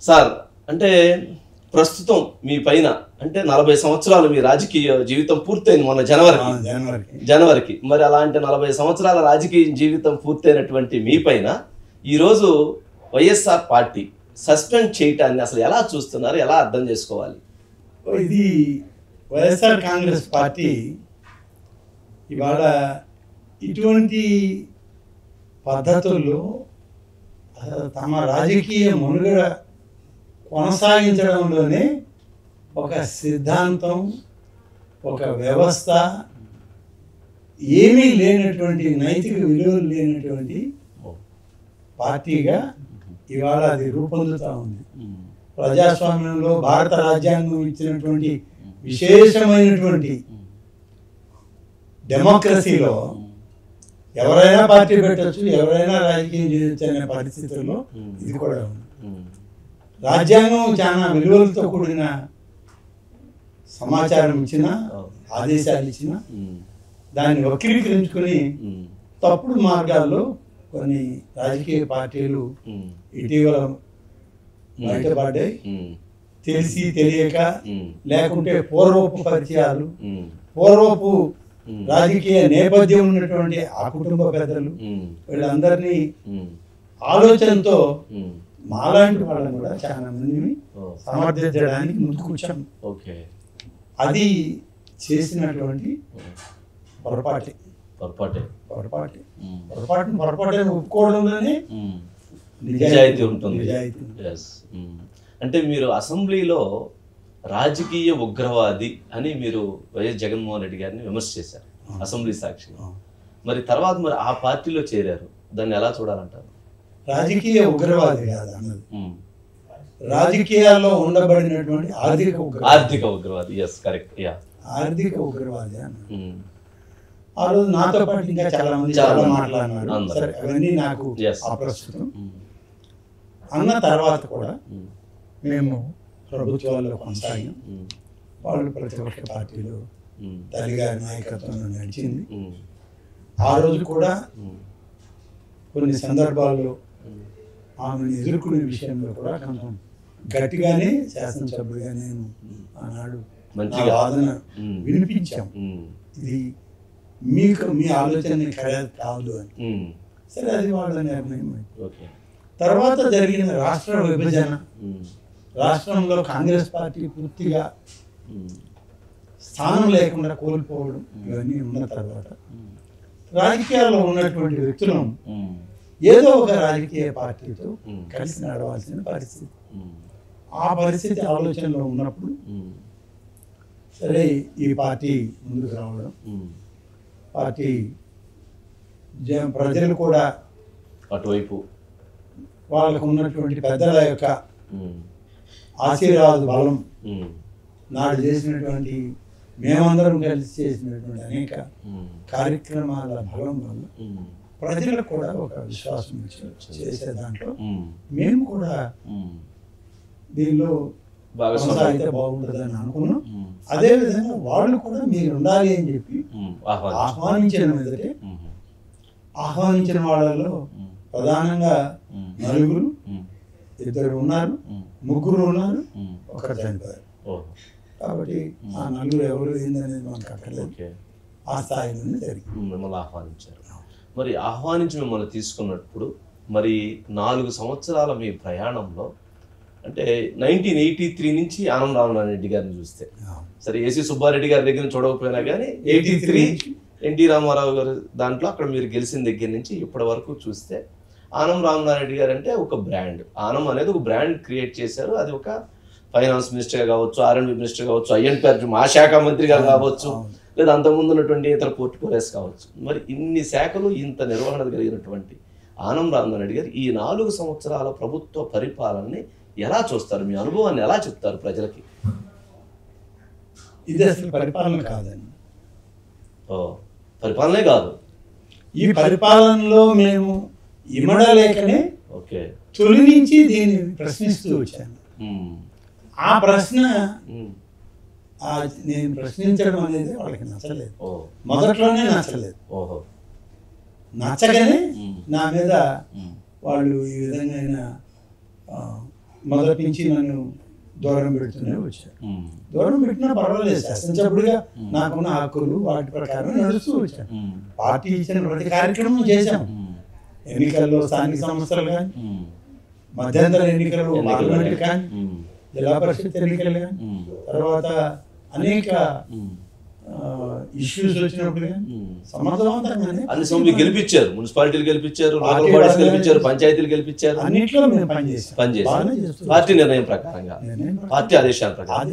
Sir అంటే ప్రస్తుతం మీ పైన అంటే 40 సంవత్సరాలు మీ రాజకీయ జీవితం పూర్తయింది మొన్న జనవరికి. మరి అలాంటి 40 సంవత్సరాల రాజకీయ జీవితం పూర్తయినటువంటి మీ పైన ఈరోజు వైఎస్ఆర్ పార్టీ సస్పెండ్ చేయటాన్ని అసలు ఎలా చూస్తున్నారు, ఎలా అర్థం చేసుకోవాలి? ఇది వైఎస్ఆర్ కాంగ్రెస్ పార్టీ ఇవాళ ఇటువంటి పద్ధతుల్లో తమ రాజకీయ మనుగడ కొనసాగించడంలోనే ఒక సిద్ధాంతం, ఒక వ్యవస్థ, ఏమీ లేనటువంటి నైతిక విలువలు లేనటువంటి పార్టీగా ఇవాళ అది రూపొందుతూ ఉంది. ప్రజాస్వామ్యంలో భారత రాజ్యాంగం ఇచ్చినటువంటి విశేషమైనటువంటి డెమోక్రసీలో ఎవరైనా పార్టీ పెట్టచ్చు, ఎవరైనా రాజకీయం చేయొచ్చు అనే పరిస్థితుల్లో ఇది కూడా ఉంది. రాజ్యాంగం చాలా విలువలతో కూడిన సమాచారం ఇచ్చిన, ఆదేశాలు ఇచ్చిన, దాన్ని వక్రీకరించుకొని తప్పుడు మార్గాల్లో కొన్ని రాజకీయ పార్టీలు ఇటీవల బయటపడ్డాయి. తెలిసి తెలియక, లేకుంటే పూర్వపు పరిచయాలు, పూర్వపు రాజకీయ నేపథ్యం ఉన్నటువంటి ఆ కుటుంబ పెద్దలు వీళ్ళందరినీ ఆలోచనతో మాలాంటి వాళ్ళని కూడా చాలా మందిని సమర్థించడానికి ముందుకొచ్చాం. అది చేసినటువంటి పొరపాటుని ఒప్పుకోవడంలోనే నిజాయితీ ఉంటుంది. అంటే మీరు అసెంబ్లీలో రాజకీయ ఉగ్రవాది అని మీరు వైఎస్ జగన్మోహన్ రెడ్డి గారిని విమర్శ చేశారు అసెంబ్లీ సాక్షిగా. మరి తర్వాత మరి ఆ పార్టీలో చేరారు, దాన్ని ఎలా చూడాలంటారు? రాజకీయ ఉగ్రవాది కాదు అన్నది, రాజకీయాల్లో ఉండబడినటువంటి ఆర్థిక ఉగ్రవాది. ఆర్థిక ఉగ్రవాది అన్నది. ఆ రోజు నాతో పాటు ఇంకా చాలా మంది చాలా మాట్లాడినారు. సరే, అవన్నీ నాకు అప్రస్తుతం. అన్న తర్వాత కూడా మేము ప్రభుత్వాల్లో కొనసాగాం. వాళ్ళు ప్రతిపక్ష పార్టీలు తల్లిగారి నాయకత్వంలో నడిచింది. ఆ రోజు కూడా కొన్ని సందర్భాల్లో ఆమెను ఎదుర్కొనే విషయంలో కూడా కొంచెం గట్టిగానే శాసనసభ్యుడిగా నేను ఆనాడు వాదన వినిపించాం. ఇది మీ ఆలోచన కాదు అని. సరే, అది వాళ్ళ నిర్ణయం. తర్వాత జరిగిన రాష్ట్ర విభజన, రాష్ట్రంలో కాంగ్రెస్ పార్టీ పూర్తిగా స్థానం లేకుండా కోల్పోవడం, ఇవన్నీ ఉన్న తర్వాత రాజకీయాల్లో ఉన్నటువంటి వ్యక్తులను ఏదో ఒక రాజకీయ పార్టీతో కలిసి నడవాల్సిన పరిస్థితి. ఆ పరిస్థితి ఆలోచనలో ఉన్నప్పుడు సరే ఈ పార్టీ ముందుకు రావడం, పార్టీ ప్రజలు కూడా అటువైపు వాళ్ళకు ఉన్నటువంటి పెద్దల యొక్క ఆశీర్వాద బలం, నాడు చేసినటువంటి మేమందరం కలిసి చేసినటువంటి అనేక కార్యక్రమాల బలం వల్ల ప్రజలకు కూడా ఒక విశ్వాసం చేసే దాంట్లో మేము కూడా దీనిలో కొనసాగితే బాగుంటుందని అనుకున్నాం. అదేవిధంగా వాళ్ళు కూడా మీరు ఉండాలి అని చెప్పి ఆహ్వానించిన మీదటే, ఆహ్వానించిన వాళ్ళలో ప్రధానంగా నలుగురు, ఇద్దరు ఉన్నారు, ముగ్గురు ఉన్నారు, ఒకరు చనిపోయారు. కాబట్టి ఆ నలుగురు ఎవరు ఏందనేది మనకు అక్కర్లేదు. ఆ స్థాయిలోనే జరిగింది. మిమ్మల్ని ఆహ్వానించారు. మరి ఆహ్వానించి మిమ్మల్ని తీసుకున్నప్పుడు మరి 4 సంవత్సరాల మీ ప్రయాణంలో అంటే 1983 నుంచి ఆనం రామనారాయణ గారిని చూస్తే, సరే ఏసీ సుబ్బారెడ్డి గారి దగ్గర చూడకపోయినా కానీ 83 ఎన్టీ రామారావు గారు దాంట్లో అక్కడ మీరు గెలిచిన దగ్గర నుంచి ఇప్పటి వరకు చూస్తే ఆనం రామనారాయణ గారు అంటే ఒక బ్రాండ్. ఆనం అనేది ఒక బ్రాండ్ క్రియేట్ చేశారు. అది ఒక ఫైనాన్స్ మినిస్టర్గా కావచ్చు, ఆర్ఎండ్బి మినిస్టర్ కావచ్చు, ఐఎన్పి మా శాఖ మంత్రిగా కావచ్చు, లేదా అంతకుముందు ఉన్నటువంటి ఇతర పోర్ట్ఫోలియోస్ కావచ్చు. మరి ఇన్ని శాఖలు ఇంత నిర్వహణ కలిగినటువంటి ఆనం రామనారాయణ గారు ఈ 4 సంవత్సరాల ప్రభుత్వ పరిపాలనని ఎలా చూస్తారు? మీ అనుభవాన్ని ఎలా చెప్తారు ప్రజలకి? ఇది అసలు పరిపాలన కాదండి. పరిపాలనే కాదు. ఈ పరిపాలనలో మేము ఇమడలేకనే తొలి నుంచి దీన్ని ప్రశ్నిస్తూ వచ్చాను. ఆ ప్రశ్న నేను ప్రశ్నించడం అనేది వాళ్ళకి నచ్చలేదు. మొదట్లోనే నచ్చలేదు. నచ్చగానే నా మీద వాళ్ళు ఈ విధంగా మొదటి నుంచి నన్ను దూరం పెడుతూనే వచ్చారు. దూరం పెట్టినా పర్వాలేదు, శాసనసభ్యుడిగా నాకున్న హక్కులు వాటి ప్రకారం నడుస్తూ వచ్చాను. పార్టీ ఇచ్చిన ప్రతి కార్యక్రమం చేశాం. ఎన్నికల్లో స్థానిక సంస్థలు కానీ, మధ్యంతర ఎన్నికలు పార్లమెంట్ కానీ, జిల్లా పరిషత్ ఎన్నికలు కానీ, తర్వాత అనేక ఇష్యూస్ వచ్చినప్పుడు కానీ సమర్థవంతంగానే అన్ని గెలిపించారు. మున్సిపాలిటీలు గెలిపించారు, లోకల్ బాడీస్ గెలిపించారు, పంచాయతీలు గెలిపించారు. అన్నింటిలో మేము పనిచేసాం. పార్టీ నిర్ణయం ప్రకారంగా, పార్టీ ఆదేశాల ప్రకారం.